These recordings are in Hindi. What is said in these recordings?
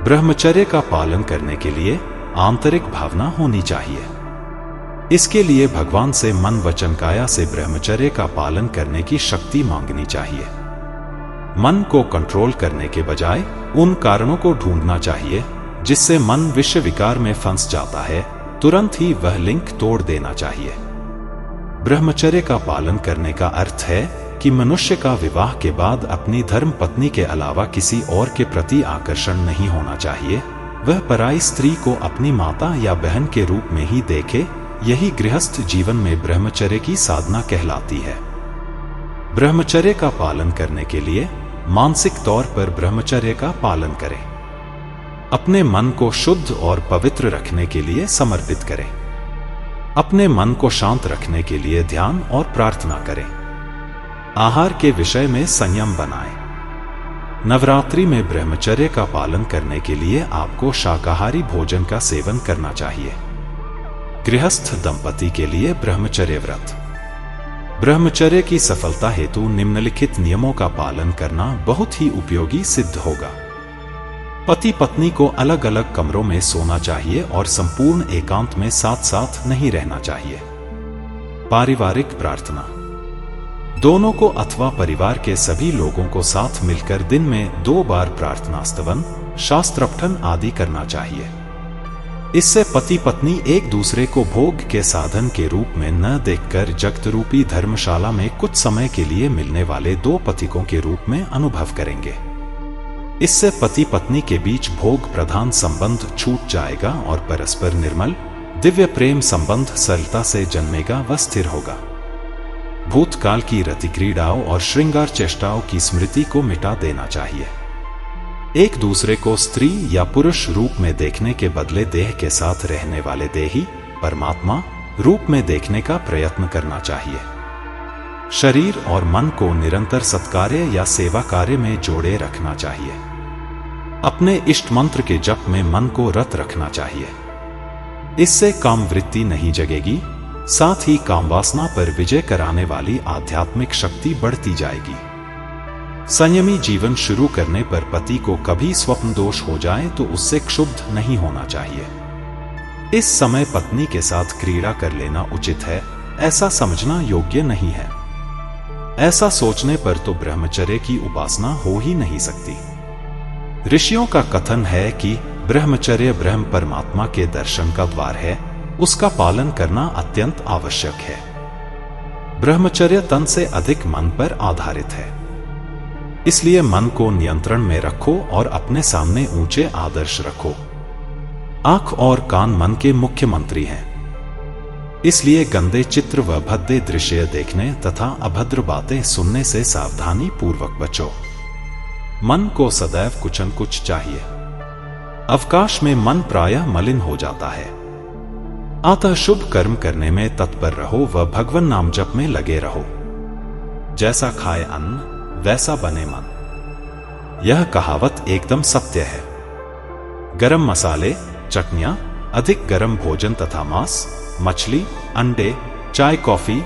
ब्रह्मचर्य का पालन करने के लिए आंतरिक भावना होनी चाहिए। इसके लिए भगवान से मन वचन काया से ब्रह्मचर्य का पालन करने की शक्ति मांगनी चाहिए। मन को कंट्रोल करने के बजाय उन कारणों को ढूंढना चाहिए जिससे मन विषय विकार में फंस जाता है, तुरंत ही वह लिंक तोड़ देना चाहिए। ब्रह्मचर्य का पालन करने का अर्थ है कि मनुष्य का विवाह के बाद अपनी धर्म पत्नी के अलावा किसी और के प्रति आकर्षण नहीं होना चाहिए। वह पराई स्त्री को अपनी माता या बहन के रूप में ही देखे। यही गृहस्थ जीवन में ब्रह्मचर्य की साधना कहलाती है। ब्रह्मचर्य का पालन करने के लिए मानसिक तौर पर ब्रह्मचर्य का पालन करें। अपने मन को शुद्ध और पवित्र रखने के लिए समर्पित करें। अपने मन को शांत रखने के लिए ध्यान और प्रार्थना करें। आहार के विषय में संयम बनाएं। नवरात्रि में ब्रह्मचर्य का पालन करने के लिए आपको शाकाहारी भोजन का सेवन करना चाहिए। गृहस्थ दंपति के लिए ब्रह्मचर्य व्रत। ब्रह्मचर्य की सफलता हेतु निम्नलिखित नियमों का पालन करना बहुत ही उपयोगी सिद्ध होगा। पति पत्नी को अलग अलग कमरों में सोना चाहिए और संपूर्ण एकांत में साथ साथ नहीं रहना चाहिए। पारिवारिक प्रार्थना। दोनों को अथवा परिवार के सभी लोगों को साथ मिलकर दिन में 2 बार प्रार्थना स्तवन, शास्त्र पठन आदि करना चाहिए। इससे पति पत्नी एक दूसरे को भोग के साधन के रूप में न देखकर जगत रूपी धर्मशाला में कुछ समय के लिए मिलने वाले 2 पथिकों के रूप में अनुभव करेंगे। इससे पति पत्नी के बीच भोग प्रधान संबंध छूट जाएगा और परस्पर निर्मल दिव्य प्रेम संबंध सरलता से जन्मेगा व स्थिर होगा। भूतकाल की रति क्रीड़ाओं और श्रृंगार चेष्टाओं की स्मृति को मिटा देना चाहिए। एक दूसरे को स्त्री या पुरुष रूप में देखने के बदले देह के साथ रहने वाले देही परमात्मा रूप में देखने का प्रयत्न करना चाहिए। शरीर और मन को निरंतर सत्कार्य या सेवा कार्य में जोड़े रखना चाहिए। अपने इष्ट मंत्र के जप में मन को रत रखना चाहिए। इससे काम वृत्ति नहीं जगेगी, साथ ही काम वासना पर विजय कराने वाली आध्यात्मिक शक्ति बढ़ती जाएगी। संयमी जीवन शुरू करने पर पति को कभी स्वप्न दोष हो जाए तो उससे क्षुब्ध नहीं होना चाहिए। इस समय पत्नी के साथ क्रीड़ा कर लेना उचित है, ऐसा समझना योग्य नहीं है। ऐसा सोचने पर तो ब्रह्मचर्य की उपासना हो ही नहीं सकती। ऋषियों का कथन है कि ब्रह्मचर्य ब्रह्म परमात्मा के दर्शन का द्वार है, उसका पालन करना अत्यंत आवश्यक है। ब्रह्मचर्य तन से अधिक मन पर आधारित है, इसलिए मन को नियंत्रण में रखो और अपने सामने ऊंचे आदर्श रखो। आंख और कान मन के मुख्य मंत्री हैं, इसलिए गंदे चित्र व भद्दे दृश्य देखने तथा अभद्र बातें सुनने से सावधानी पूर्वक बचो। मन को सदैव कुछ न कुछ चाहिए। अवकाश में मन प्रायः मलिन हो जाता है, अतः शुभ कर्म करने में तत्पर रहो व भगवान नाम जप में लगे रहो। जैसा खाए अन्न वैसा बने मन, यह कहावत एकदम सत्य है। गरम मसाले, चटनियां, अधिक गरम भोजन तथा मांस, मछली, अंडे, चाय, कॉफी,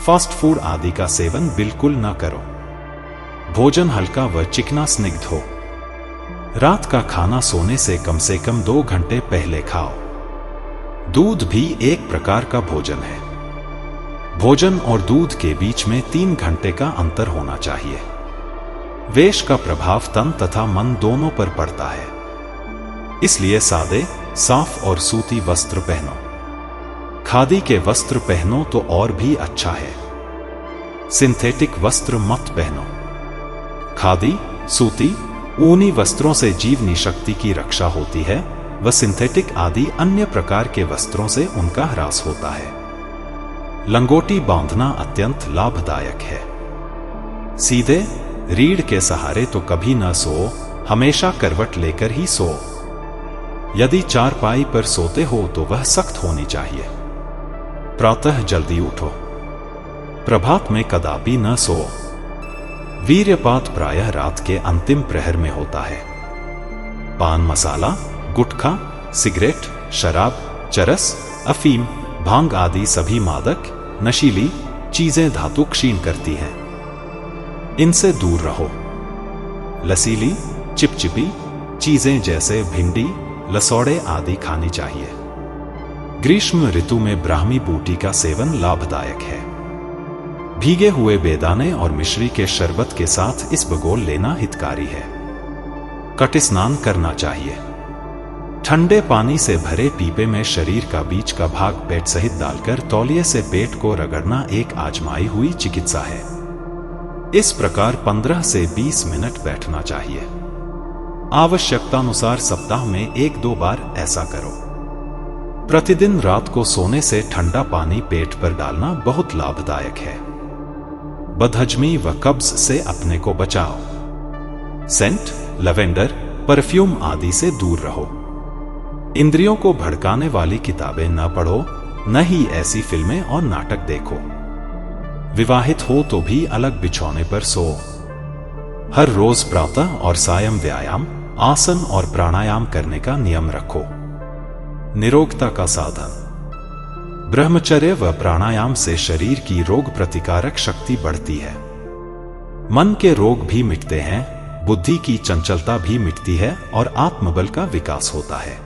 फास्ट फूड आदि का सेवन बिल्कुल न करो। भोजन हल्का व चिकना स्निग्ध हो। रात का खाना सोने से कम 2 घंटे पहले खाओ। दूध भी एक प्रकार का भोजन है। भोजन और दूध के बीच में 3 घंटे का अंतर होना चाहिए। वेश का प्रभाव तन तथा मन दोनों पर पड़ता है, इसलिए सादे, साफ और सूती वस्त्र पहनो। खादी के वस्त्र पहनो तो और भी अच्छा है। सिंथेटिक वस्त्र मत पहनो। खादी, सूती, ऊनी वस्त्रों से जीवनी शक्ति की रक्षा होती है व सिंथेटिक आदि अन्य प्रकार के वस्त्रों से उनका ह्रास होता है। लंगोटी बांधना अत्यंत लाभदायक है। सीधे रीढ़ के सहारे तो कभी न सो, हमेशा करवट लेकर ही सो। यदि चारपाई पर सोते हो तो वह सख्त होनी चाहिए। प्रातः जल्दी उठो। प्रभात में कदापि न सो। वीर्यपात प्रायः रात के अंतिम प्रहर में होता है। पान मसाला, गुटखा, सिगरेट, शराब, चरस, अफीम, भांग आदि सभी मादक नशीली चीजें धातु क्षीण करती हैं। इनसे दूर रहो। लसीली, चिपचिपी, चीजें जैसे भिंडी, लसौड़े आदि खानी चाहिए। ग्रीष्म ऋतु में ब्राह्मी बूटी का सेवन लाभदायक है। भीगे हुए बेदाने और मिश्री के शरबत के साथ इसबगोल लेना हितकारी है। कट स्नान करना चाहिए। ठंडे पानी से भरे पीपे में शरीर का बीच का भाग पेट सहित डालकर तौलिए से पेट को रगड़ना एक आजमाई हुई चिकित्सा है। इस प्रकार 15 से 20 मिनट बैठना चाहिए। आवश्यकतानुसार सप्ताह में 1-2 बार ऐसा करो। प्रतिदिन रात को सोने से ठंडा पानी पेट पर डालना बहुत लाभदायक है। बदहजमी व कब्ज से अपने को बचाओ। सेंट, लवेंडर, परफ्यूम आदि से दूर रहो। इंद्रियों को भड़काने वाली किताबें न पढ़ो, न ही ऐसी फिल्में और नाटक देखो। विवाहित हो तो भी अलग बिछौने पर सो। हर रोज प्रातः और सायं व्यायाम, आसन और प्राणायाम करने का नियम रखो। निरोगता का साधन। ब्रह्मचर्य व प्राणायाम से शरीर की रोग प्रतिकारक शक्ति बढ़ती है। मन के रोग भी मिटते हैं, बुद्धि की चंचलता भी मिटती है और आत्मबल का विकास होता है।